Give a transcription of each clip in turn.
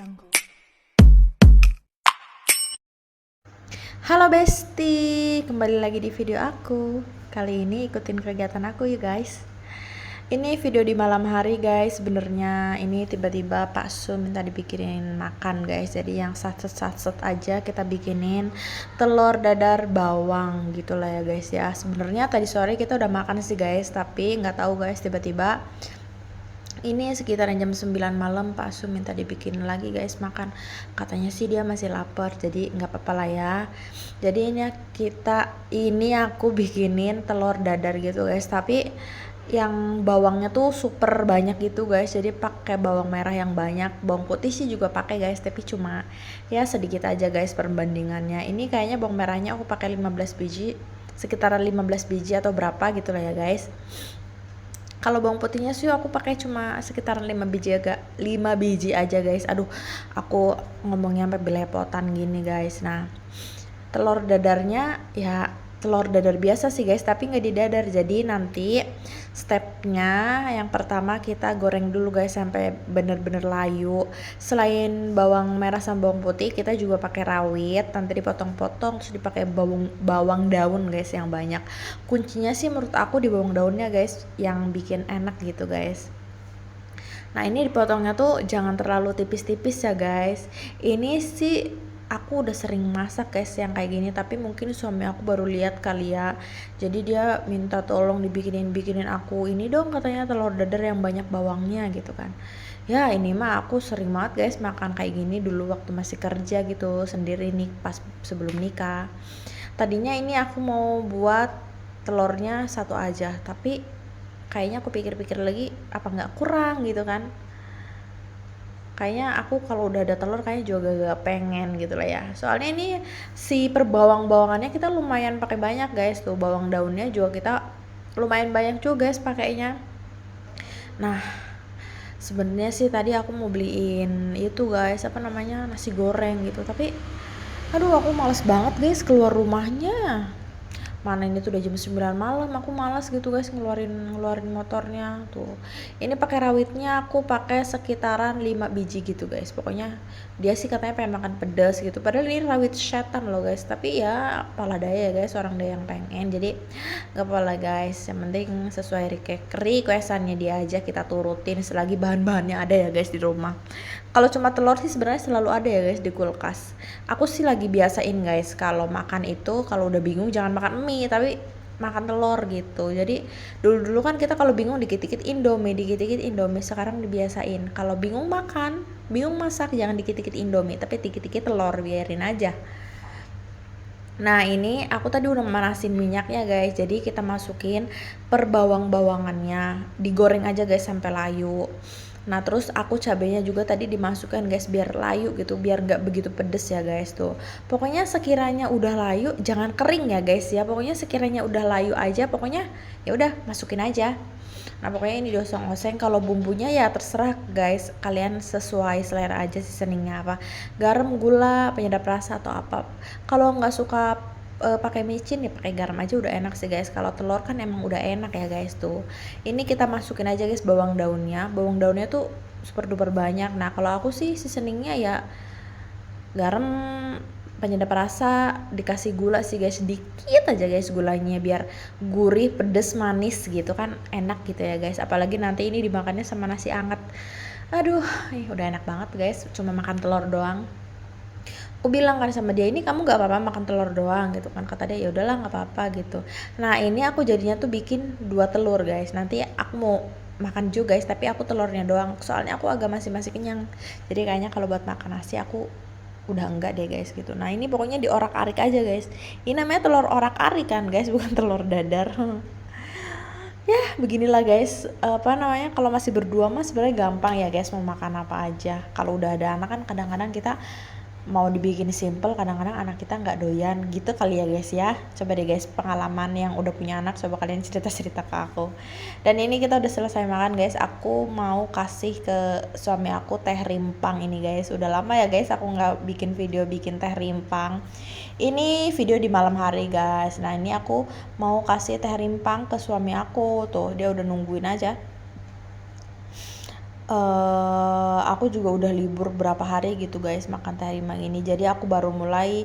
Jungle. Halo Besti, kembali lagi di video aku. Kali ini ikutin kegiatan aku ya guys. Ini video di malam hari guys. Sebenarnya ini tiba-tiba Pak Su minta dibikinin makan guys. Jadi yang satset aja kita bikinin telur dadar bawang gitulah ya guys ya. Sebenarnya tadi sore kita udah makan sih guys, tapi nggak tahu guys tiba-tiba ini sekitaran jam 9 malam Pak Su minta dibikin lagi guys makan. Katanya sih dia masih lapar, jadi nggak apa-apa lah ya. Jadi ini aku bikinin telur dadar gitu guys, tapi yang bawangnya tuh super banyak gitu guys. Jadi pakai bawang merah yang banyak, bawang putih sih juga pakai guys, tapi cuma ya sedikit aja guys perbandingannya. Ini kayaknya bawang merahnya aku pakai 15 biji, sekitaran 15 biji atau berapa gitu lah ya guys. Kalau bawang putihnya sih aku pakai cuma sekitaran 5 biji aja guys. Aduh, aku ngomongnya sampai belepotan gini guys. Nah, telur dadarnya ya telur dadar biasa sih guys, tapi nggak didadar. Jadi nanti stepnya yang pertama kita goreng dulu guys sampai bener-bener layu. Selain bawang merah sama bawang putih, kita juga pakai rawit, nanti dipotong-potong terus dipakai bawang daun guys yang banyak. Kuncinya sih menurut aku di bawang daunnya guys, yang bikin enak gitu guys. Nah, ini dipotongnya tuh jangan terlalu tipis-tipis ya guys. Ini sih aku udah sering masak guys yang kayak gini, tapi mungkin suami aku baru lihat kali ya. Jadi dia minta tolong dibikinin aku ini dong, katanya telur dadar yang banyak bawangnya gitu kan. Ya ini mah aku sering banget guys makan kayak gini dulu waktu masih kerja gitu sendiri nih pas sebelum nikah. Tadinya ini aku mau buat telurnya satu aja, tapi kayaknya aku pikir-pikir lagi apa nggak kurang gitu kan. Kayaknya aku kalau udah ada telur kayaknya juga gak pengen gitu lah ya. Soalnya ini si perbawang-bawangannya kita lumayan pakai banyak guys, tuh bawang daunnya juga kita lumayan banyak juga guys pakainya. Nah, sebenarnya sih tadi aku mau beliin itu guys, apa namanya, nasi goreng gitu, tapi aduh aku males banget guys keluar rumahnya. Mana ini tuh udah jam 9 malam, aku malas gitu guys ngeluarin motornya tuh. Ini pakai rawitnya aku pakai sekitaran 5 biji gitu guys. Pokoknya dia sih katanya pengen makan pedas gitu, padahal ini rawit setan loh guys, tapi ya apalah daya ya guys, orang dia yang pengen, jadi gak apa lah guys, yang penting sesuai requestannya dia aja kita turutin selagi bahan-bahannya ada ya guys di rumah. Kalau cuma telur sih sebenarnya selalu ada ya guys di kulkas. Aku sih lagi biasain guys kalau makan itu, kalau udah bingung jangan makan mie tapi makan telur gitu. Jadi dulu kan kita kalau bingung dikit-dikit Indomie, sekarang dibiasain kalau bingung masak jangan dikit-dikit Indomie tapi dikit-dikit telur, biarin aja. Nah, ini aku tadi udah manasin minyaknya guys, jadi kita masukin per bawang-bawangannya, digoreng aja guys sampai layu. Nah, terus aku cabenya juga tadi dimasukkan guys biar layu gitu, biar nggak begitu pedes ya guys tuh. Pokoknya sekiranya udah layu, jangan kering ya guys ya. Pokoknya sekiranya udah layu aja, pokoknya ya udah masukin aja. Nah, pokoknya ini dioseng-oseng. Kalau bumbunya ya terserah guys, kalian sesuai selera aja seasoningnya apa, garam, gula, penyedap rasa atau apa. Kalau nggak suka pakai micin ya pakai garam aja udah enak sih guys. Kalau telur kan emang udah enak ya guys tuh. Ini kita masukin aja guys bawang daunnya tuh super duper banyak. Nah, kalau aku sih seasoningnya ya garam, penyedap rasa, dikasih gula sih guys, sedikit aja guys gulanya biar gurih, pedes, manis gitu kan enak gitu ya guys. Apalagi nanti ini dimakannya sama nasi anget. Aduh, udah enak banget guys, cuma makan telur doang. Aku bilang kan sama dia, ini kamu nggak apa-apa makan telur doang gitu kan, kata dia ya udahlah nggak apa-apa gitu. Nah, ini aku jadinya tuh bikin 2 telur guys, nanti aku mau makan juga guys, tapi aku telurnya doang soalnya aku agak masih kenyang. Jadi kayaknya kalau buat makan nasi aku udah enggak deh guys gitu. Nah, ini pokoknya diorak-arik aja guys, ini namanya telur orak-arik kan guys, bukan telur dadar. Ya beginilah guys, apa namanya, kalau masih berdua mah sebenarnya gampang ya guys mau makan apa aja. Kalau udah ada anak kan kadang-kadang kita mau dibikin simple, kadang-kadang anak kita nggak doyan gitu kali ya guys ya. Coba deh guys, pengalaman yang udah punya anak, coba kalian cerita-cerita ke aku. Dan ini kita udah selesai makan guys, aku mau kasih ke suami aku teh rimpang ini guys. Udah lama ya guys aku nggak bikin video bikin teh rimpang. Ini video di malam hari guys. Nah, ini aku mau kasih teh rimpang ke suami aku tuh, dia udah nungguin aja. aku juga udah libur berapa hari gitu guys makan teh rimpang ini. Jadi aku baru mulai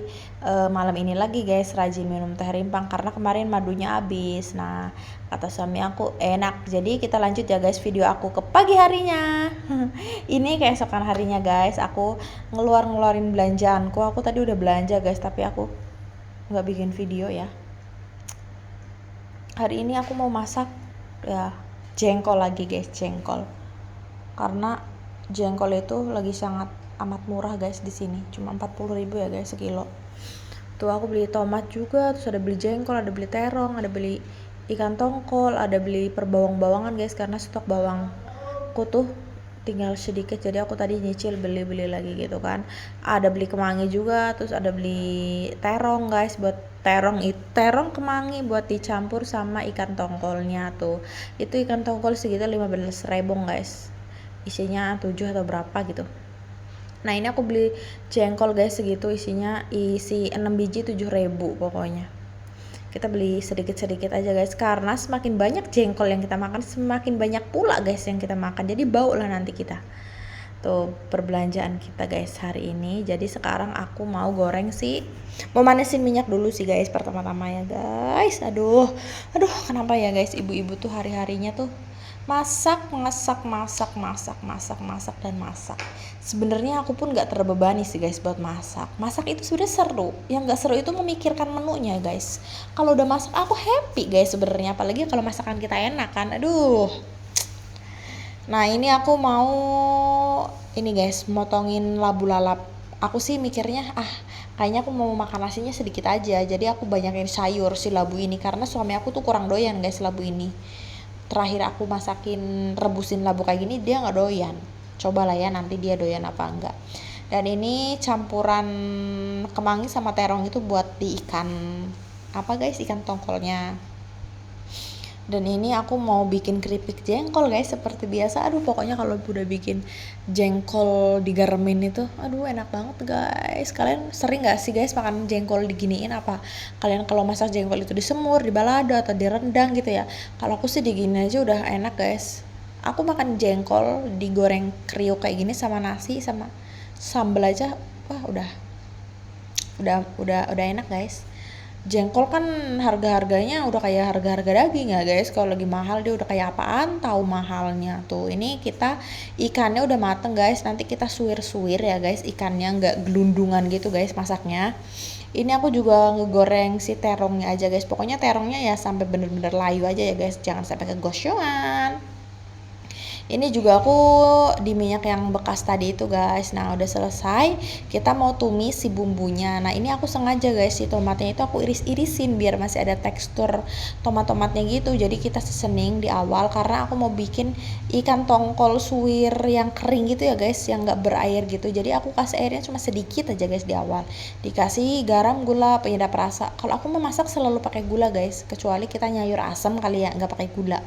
malam ini lagi guys rajin minum teh rimpang karena kemarin madunya habis. Nah, kata suami aku enak. Jadi kita lanjut ya guys video aku ke pagi harinya. Ini keesokan harinya guys, aku ngeluarin belanjaanku. Aku tadi udah belanja guys, tapi aku nggak bikin video ya. Hari ini aku mau masak ya jengkol lagi guys, jengkol. Karena jengkol itu lagi sangat amat murah guys di sini, cuma 40.000 ya guys sekilo. Tuh aku beli tomat juga, terus ada beli jengkol, ada beli terong, ada beli ikan tongkol, ada beli per bawang-bawangan guys karena stok bawangku tuh tinggal sedikit, jadi aku tadi nyicil beli lagi gitu kan. Ada beli kemangi juga, terus ada beli terong guys, buat terong kemangi buat dicampur sama ikan tongkolnya tuh. Itu ikan tongkol segitu 15.000 guys, isinya 7 atau berapa gitu. Nah ini aku beli jengkol guys segitu, isi 6 biji 7.000 pokoknya. Kita beli sedikit-sedikit aja guys, karena semakin banyak jengkol yang kita makan semakin banyak pula guys yang kita makan, jadi bau lah nanti kita. Tuh perbelanjaan kita guys hari ini. Jadi sekarang aku mau goreng mau manasin minyak dulu sih guys pertama-tama ya guys. Aduh kenapa ya guys, ibu-ibu tuh hari-harinya tuh masak dan masak. Sebenarnya aku pun nggak terbebani sih guys buat masak itu sebenarnya seru. Yang nggak seru itu memikirkan menunya guys. Kalau udah masak aku happy guys sebenarnya, apalagi kalau masakan kita enak kan. Aduh. Nah ini aku mau ini guys motongin labu lalap. Aku sih mikirnya kayaknya aku mau makan nasinya sedikit aja, jadi aku banyakin sayur si labu ini karena suami aku tuh kurang doyan guys labu ini. Terakhir aku rebusin labu kayak gini dia nggak doyan. Cobalah ya nanti dia doyan apa enggak. Dan ini campuran kemangi sama terong itu buat di ikan ikan tongkolnya. Dan ini aku mau bikin keripik jengkol guys seperti biasa. Aduh pokoknya kalau udah bikin jengkol digaremin itu enak banget guys. Kalian sering gak sih guys makan jengkol diginiin apa? Kalian kalau masak jengkol itu disemur, dibalado atau direndang gitu ya? Kalau aku sih digini aja udah enak guys. Aku makan jengkol digoreng kriuk kayak gini sama nasi sama sambal aja, wah udah enak guys. Jengkol kan harga-harganya udah kayak harga-harga daging ya guys. Kalau lagi mahal dia udah kayak apaan tahu mahalnya tuh. Ini kita ikannya udah mateng guys, nanti kita suwir-suwir ya guys, ikannya nggak gelundungan gitu guys masaknya. Ini aku juga ngegoreng si terongnya aja guys, pokoknya terongnya ya sampai bener-bener layu aja ya guys, jangan sampai kegosongan. Ini juga aku di minyak yang bekas tadi itu guys. Nah udah selesai, kita mau tumis si bumbunya. Nah ini aku sengaja guys si tomatnya itu aku iris-irisin biar masih ada tekstur tomat-tomatnya gitu. Jadi kita seasoning di awal karena aku mau bikin ikan tongkol suwir yang kering gitu ya guys, yang nggak berair gitu. Jadi aku kasih airnya cuma sedikit aja guys di awal. Dikasih garam, gula, penyedap rasa. Kalau aku mau masak selalu pakai gula guys, kecuali kita nyayur asam kali ya nggak pakai gula.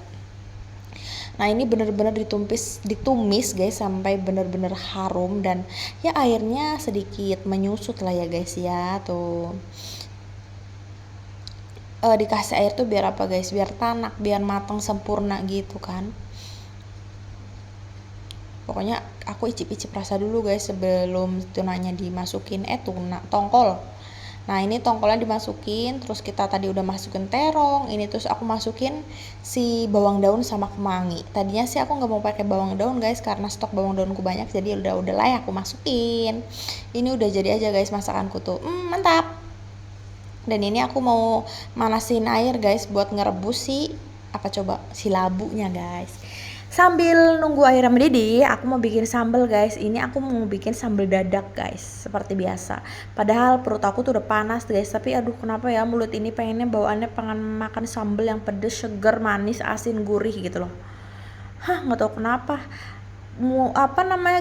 Nah ini bener-bener ditumis guys sampai bener-bener harum dan ya airnya sedikit menyusut lah ya guys ya tuh. Dikasih air tuh biar apa guys, biar tanak, biar matang sempurna gitu kan. Pokoknya aku icip-icip rasa dulu guys sebelum tunanya dimasukin tongkol. Nah ini tongkolnya dimasukin, terus kita tadi udah masukin terong, ini terus aku masukin si bawang daun sama kemangi. Tadinya sih aku nggak mau pakai bawang daun guys karena stok bawang daunku banyak, jadi udah lah ya aku masukin. Ini udah jadi aja guys masakanku tuh, mantap. Dan ini aku mau manasin air guys buat ngerebus si labunya guys. Sambil nunggu airnya mendidih, aku mau bikin sambal guys. Ini aku mau bikin sambal dadak guys, seperti biasa. Padahal perut aku tuh udah panas guys, tapi aduh kenapa ya mulut ini pengen makan sambal yang pedes, segar, manis, asin, gurih gitu loh. Nggak tahu kenapa.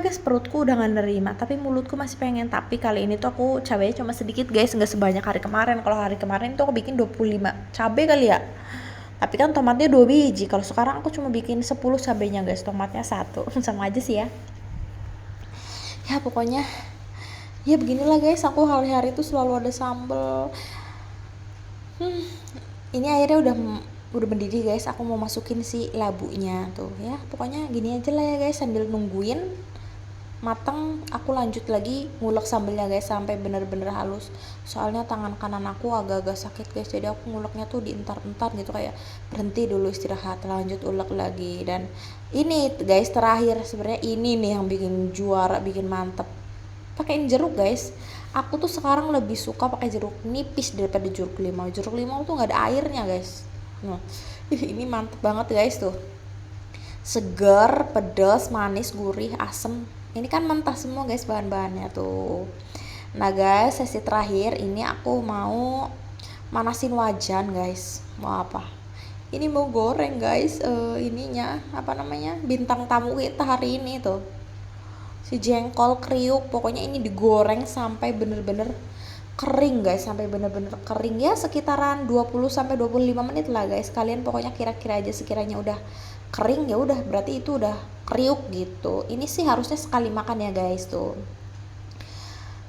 Guys, perutku udah nggak nerima, tapi mulutku masih pengen. Tapi kali ini tuh aku cabenya cuma sedikit guys, nggak sebanyak hari kemarin. Kalau hari kemarin tuh aku bikin 25 cabai kali ya. Tapi kan tomatnya 2 biji. Kalau sekarang aku cuma bikin 10 cabenya guys, tomatnya 1. Sama aja sih ya. Ya pokoknya ya beginilah guys, aku hari-hari tuh selalu ada sambal. Ini airnya udah udah mendidih guys, aku mau masukin si labunya tuh ya. Pokoknya gini aja lah ya guys, sambil nungguin mateng aku lanjut lagi ngulek sambelnya guys sampai bener-bener halus. Soalnya tangan kanan aku agak-agak sakit guys, jadi aku nguleknya tuh dientar-entar gitu, kayak berhenti dulu istirahat lanjut ulek lagi. Dan ini guys terakhir, sebenarnya ini nih yang bikin juara, bikin mantep, pakein jeruk guys. Aku tuh sekarang lebih suka pakai jeruk nipis daripada jeruk limau. Jeruk limau tuh nggak ada airnya guys. Nah, ini mantep banget guys tuh, segar, pedas, manis, gurih, asem. Ini kan mentah semua guys bahan-bahannya tuh. Nah guys, sesi terakhir ini aku mau manasin wajan guys. Mau apa? Ini mau goreng guys, ininya apa namanya, bintang tamu kita hari ini tuh, si jengkol kriuk. Pokoknya ini digoreng sampai bener-bener kering guys, sampai bener-bener kering ya, sekitaran 20 sampai 25 menit lah guys. Kalian pokoknya kira-kira aja, sekiranya udah kering ya udah berarti itu udah kriuk gitu. Ini sih harusnya sekali makan ya guys tuh.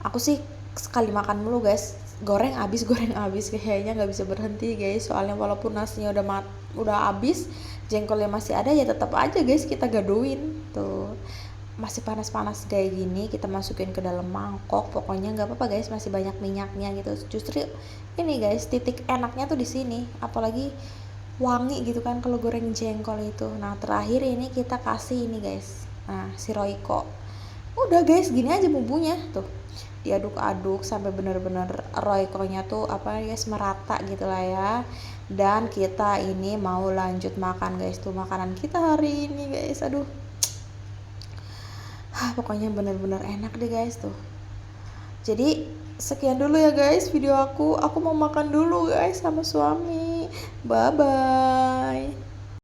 Aku sih sekali makan mulu guys, goreng abis goreng abis, kayaknya nggak bisa berhenti guys. Soalnya walaupun nasinya udah abis, jengkolnya masih ada, ya tetap aja guys kita gadoin tuh. Masih panas-panas kayak gini kita masukin ke dalam mangkok, pokoknya nggak apa-apa guys, masih banyak minyaknya gitu. Justru ini guys titik enaknya tuh di sini, apalagi wangi gitu kan kalau goreng jengkol itu. Nah terakhir ini kita kasih ini guys, nah si Royco. Udah guys gini aja bumbunya tuh, diaduk-aduk sampai bener-bener Royco-nya tuh apa guys merata gitu lah ya. Dan kita ini mau lanjut makan guys, tuh makanan kita hari ini guys. Aduh, pokoknya bener-bener enak deh guys tuh. Jadi sekian dulu ya guys video aku mau makan dulu guys sama suami. Bye bye.